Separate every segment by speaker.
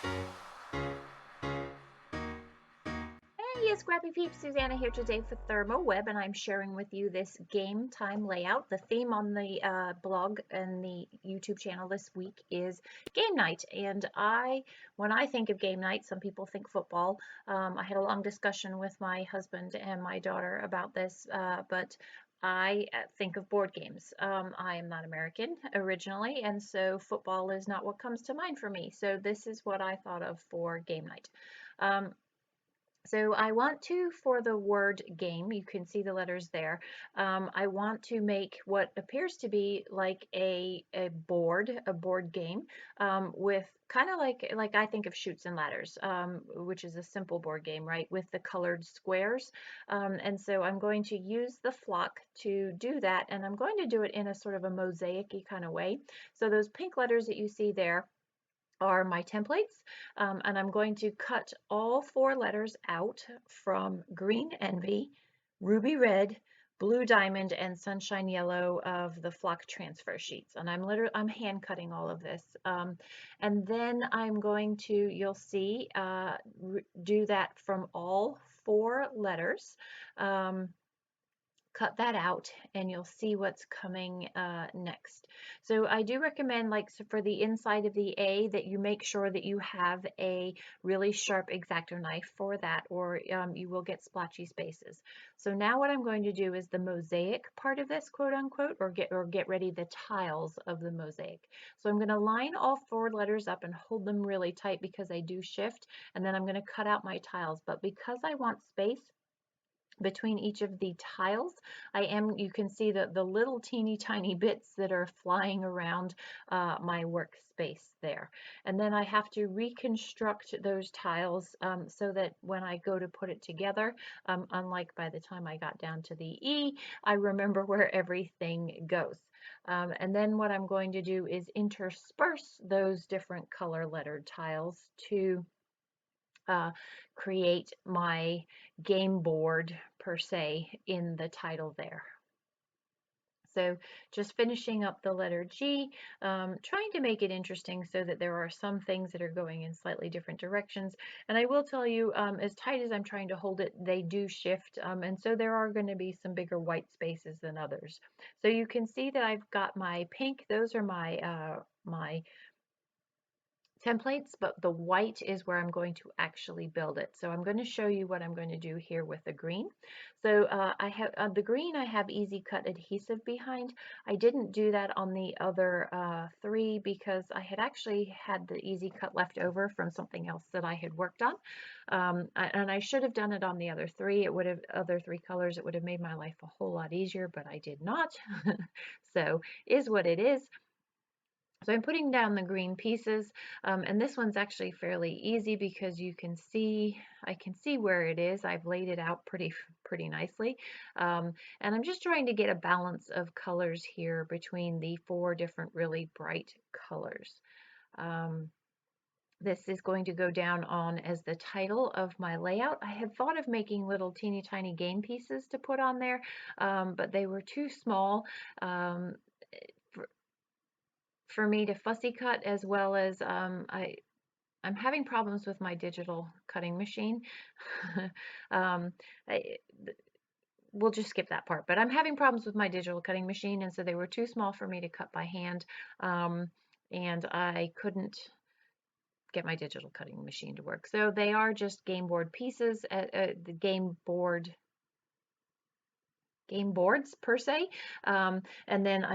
Speaker 1: Hey, Scrappy Peeps, Suzanna here today for ThermOWeb, and I'm sharing with you this game time layout. The theme on the blog and the YouTube channel this week is game night, and when I think of game night, some people think football. I had a long discussion with my husband and my daughter about this, but I think of board games. I am not American originally, and so football is not what comes to mind for me. So this is what I thought of for game night. So I want to, for the word game, you can see the letters there. I want to make what appears to be like a board game with kind of like I think of Chutes and Ladders, which is a simple board game, right, with the colored squares. And so I'm going to use the flock to do that, and I'm going to do it in a sort of a mosaic-y kind of way. So those pink letters that you see there are my templates, and I'm going to cut all 4 letters out from Green Envy, Ruby Red, Blue Diamond, and Sunshine Yellow of the Flock transfer sheets. And I'm hand cutting all of this. And then I'm going to, you'll see, do that from all 4 letters. Cut that out and you'll see what's coming next. So I do recommend, like, so for the inside of the A, that you make sure that you have a really sharp X-Acto knife for that, or you will get splotchy spaces. So now what I'm going to do is the mosaic part of this, quote unquote, or get ready the tiles of the mosaic. So I'm going to line all 4 letters up and hold them really tight because I do shift, and then I'm going to cut out my tiles. But because I want space between each of the tiles, you can see the little teeny tiny bits that are flying around my workspace there. And then I have to reconstruct those tiles so that when I go to put it together, unlike by the time I got down to the E, I remember where everything goes. And then what I'm going to do is intersperse those different color lettered tiles to create my game board per se in the title there. So just finishing up the letter G, trying to make it interesting so that there are some things that are going in slightly different directions. And I will tell you, as tight as I'm trying to hold it, they do shift. And so there are going to be some bigger white spaces than others. So you can see that I've got my pink. Those are my templates, but the white is where I'm going to actually build it. So I'm going to show you what I'm going to do here with the green. So I have the green, I have easy cut adhesive behind. I didn't do that on the other 3 because I had actually had the easy cut left over from something else that I had worked on. And I should have done it on the other 3. It would have, other 3 colors, it would have made my life a whole lot easier, but I did not. So is what it is. So I'm putting down the green pieces, and this one's actually fairly easy because I can see where it is. I've laid it out pretty nicely, and I'm just trying to get a balance of colors here between the 4 different really bright colors. This is going to go down on as the title of my layout. I had thought of making little teeny tiny game pieces to put on there, but they were too small. For me to fussy cut, as well as I'm having problems with my digital cutting machine. um, I, we'll just skip that part, but I'm having problems with my digital cutting machine, and so they were too small for me to cut by hand, and I couldn't get my digital cutting machine to work. So they are just game board pieces, the game boards per se, and then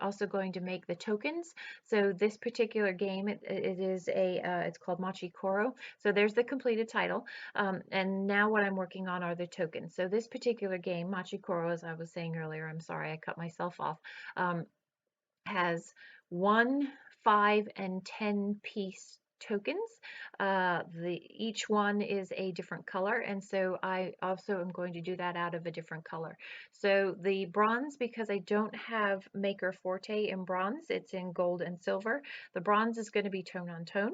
Speaker 1: also going to make the tokens. So this particular game, it's called Machi Koro. So there's the completed title, and now what I'm working on are the tokens. So this particular game, Machi Koro, as I was saying earlier, I'm sorry I cut myself off, has 1, 5, and 10 piece tokens. Each one is a different color, and so I also am going to do that out of a different color. So the bronze, because I don't have Maker Forte in bronze, it's in gold and silver. The bronze is going to be tone on tone,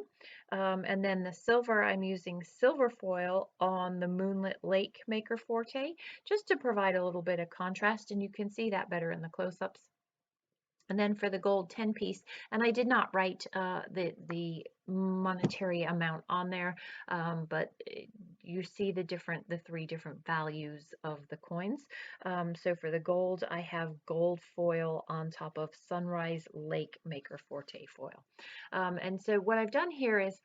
Speaker 1: and then the silver, I'm using silver foil on the Moonlit Lake Maker Forte just to provide a little bit of contrast, and you can see that better in the close-ups. And then for the gold 10 piece, and I did not write the monetary amount on there, but you see the three different values of the coins. So for the gold, I have gold foil on top of Sunrise Lake Maker Forte foil. And so what I've done here is,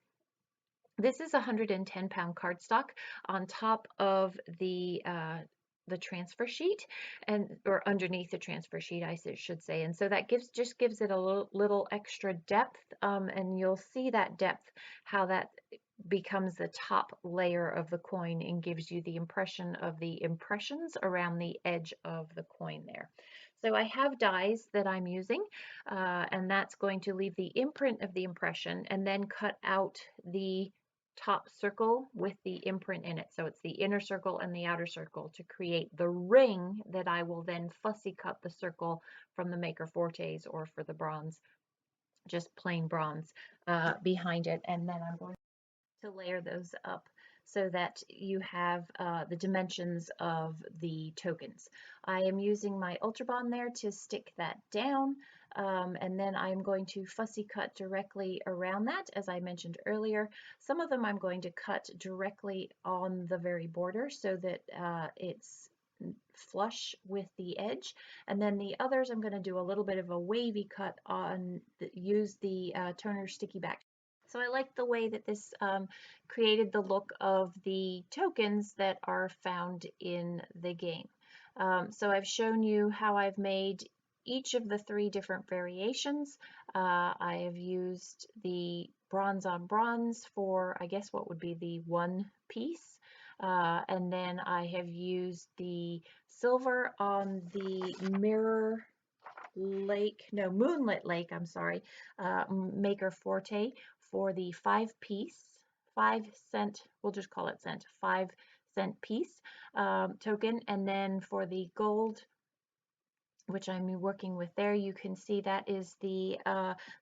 Speaker 1: this is 110-pound cardstock on top of the transfer sheet, and or underneath the transfer sheet, I should say. And so that just gives it a little extra depth, and you'll see that depth, how that becomes the top layer of the coin and gives you the impression of the impressions around the edge of the coin there. So I have dies that I'm using, and that's going to leave the imprint of the impression and then cut out the top circle with the imprint in it. So it's the inner circle and the outer circle to create the ring that I will then fussy cut the circle from the Maker Fortes, or for the bronze, just plain bronze, behind it. And then I'm going to layer those up so that you have the dimensions of the tokens. I am using my Ultra Bond there to stick that down, and then I'm going to fussy cut directly around that, as I mentioned earlier. Some of them I'm going to cut directly on the very border so that it's flush with the edge, and then the others I'm going to do a little bit of a wavy cut on, use the Turner Sticky Back. So I like the way that this created the look of the tokens that are found in the game. So I've shown you how I've made each of the three different variations. I have used the bronze on bronze for, I guess, what would be the one piece. And then I have used the silver on the mirror lake, no, moonlit lake, I'm sorry, Maker Forte for the 5-piece, 5-cent, we'll just call it cent, 5-cent piece token. And then for the gold, which I'm working with there, you can see that is the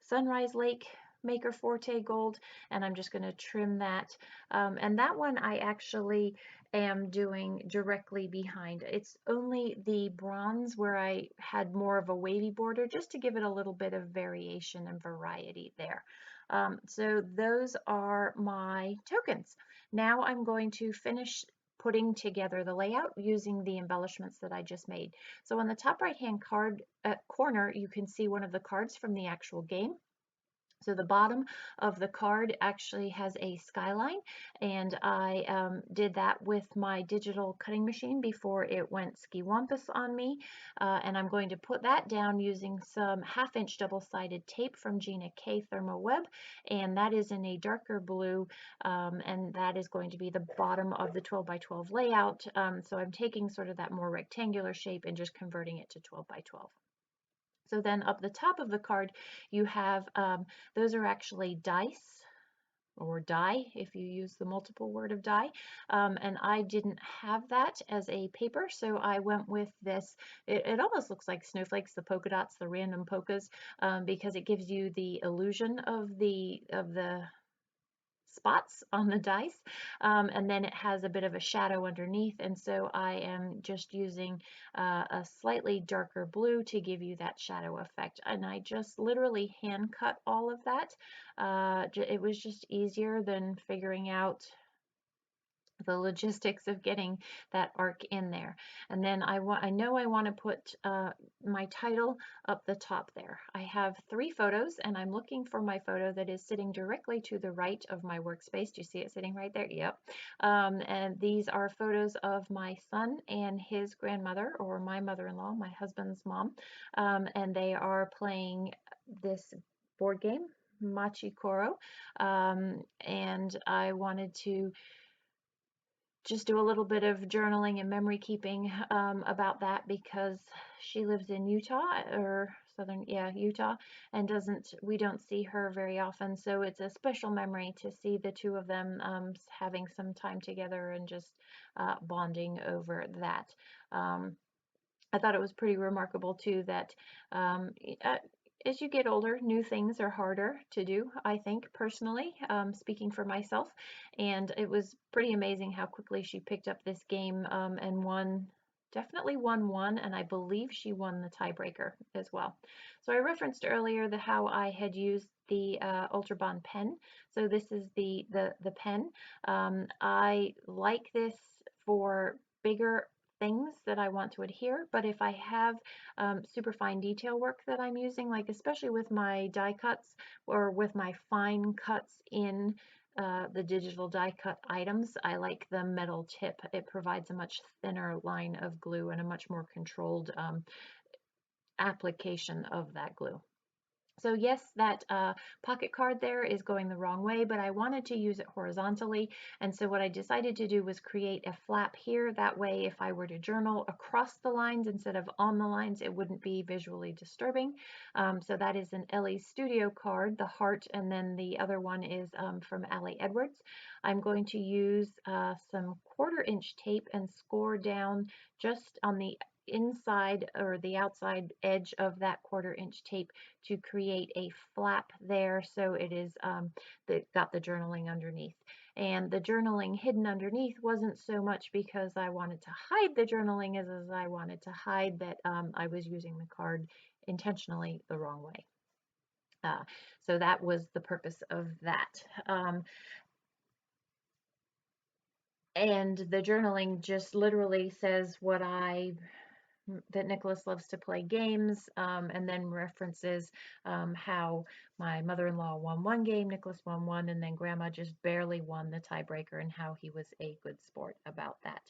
Speaker 1: Sunrise Lake Maker Forte gold, and I'm just going to trim that. And that one I actually am doing directly behind. It's only the bronze where I had more of a wavy border, just to give it a little bit of variation and variety there. So those are my tokens. Now I'm going to finish putting together the layout using the embellishments that I just made. So on the top right hand corner, you can see one of the cards from the actual game. So the bottom of the card actually has a skyline, and I did that with my digital cutting machine before it went ski-wampus on me. And I'm going to put that down using some 1/2-inch double-sided tape from Gina ThermOWeb, and that is in a darker blue, and that is going to be the bottom of the 12 by 12 layout. So I'm taking sort of that more rectangular shape and just converting it to 12 by 12. So then up the top of the card, you have, those are actually dice, or die if you use the multiple word of die. And I didn't have that as a paper, so I went with this. It almost looks like snowflakes, the polka dots, the random polkas, because it gives you the illusion of the spots on the dice, and then it has a bit of a shadow underneath, and so I am just using a slightly darker blue to give you that shadow effect, and I just literally hand cut all of that. It was just easier than figuring out the logistics of getting that arc in there. And then I know I want to put my title up the top there. I have 3 photos, and I'm looking for my photo that is sitting directly to the right of my workspace. Do you see it sitting right there? Yep. And these are photos of my son and his grandmother, or my mother-in-law, my husband's mom, and they are playing this board game, Machi Koro, and I wanted to just do a little bit of journaling and memory keeping about that, because she lives in Utah, or Utah, and we don't see her very often. So it's a special memory to see the two of them having some time together and just bonding over that. I thought it was pretty remarkable too that as you get older, new things are harder to do, I think, personally, speaking for myself. And it was pretty amazing how quickly she picked up this game and won definitely won one, and I believe she won the tiebreaker as well. So I referenced earlier how I had used the Ultra Bond pen. So this is the pen. I like this for bigger things that I want to adhere, but if I have super fine detail work that I'm using, like especially with my die cuts or with my fine cuts in the digital die cut items, I like the metal tip. It provides a much thinner line of glue and a much more controlled application of that glue. So yes, that pocket card there is going the wrong way, but I wanted to use it horizontally. And so what I decided to do was create a flap here. That way, if I were to journal across the lines instead of on the lines, it wouldn't be visually disturbing. So that is an Ellie Studio card, the heart, and then the other one is from Allie Edwards. I'm going to use some 1/4-inch tape and score down just on the inside or the outside edge of that 1/4-inch tape to create a flap there, so it is got the journaling underneath. And the journaling hidden underneath wasn't so much because I wanted to hide the journaling as I wanted to hide that I was using the card intentionally the wrong way. So that was the purpose of that. And the journaling just literally says that Nicholas loves to play games, and then references how my mother-in-law won one game, Nicholas won one, and then Grandma just barely won the tiebreaker, and how he was a good sport about that.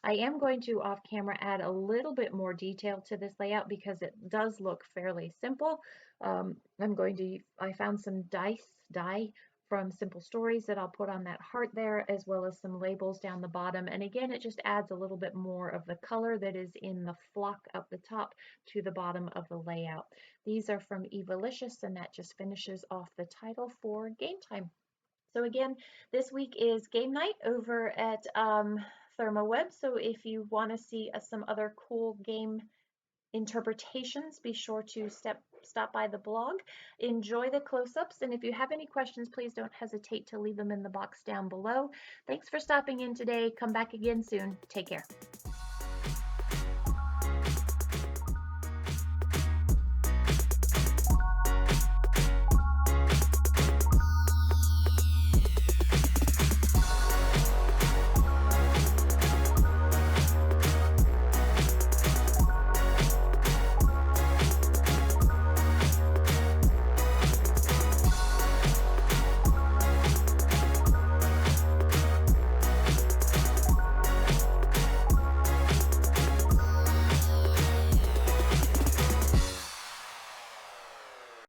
Speaker 1: I am going to off camera add a little bit more detail to this layout because it does look fairly simple. I found some die from Simple Stories that I'll put on that heart there, as well as some labels down the bottom. And again, it just adds a little bit more of the color that is in the flock up the top to the bottom of the layout. These are from Evalicious, and that just finishes off the title for Game Time. So again, this week is game night over at ThermOWeb. So if you want to see some other cool game interpretations, be sure to stop by the blog. Enjoy the close-ups, and if you have any questions, please don't hesitate to leave them in the box down below. Thanks for stopping in today. Come back again soon. Take care.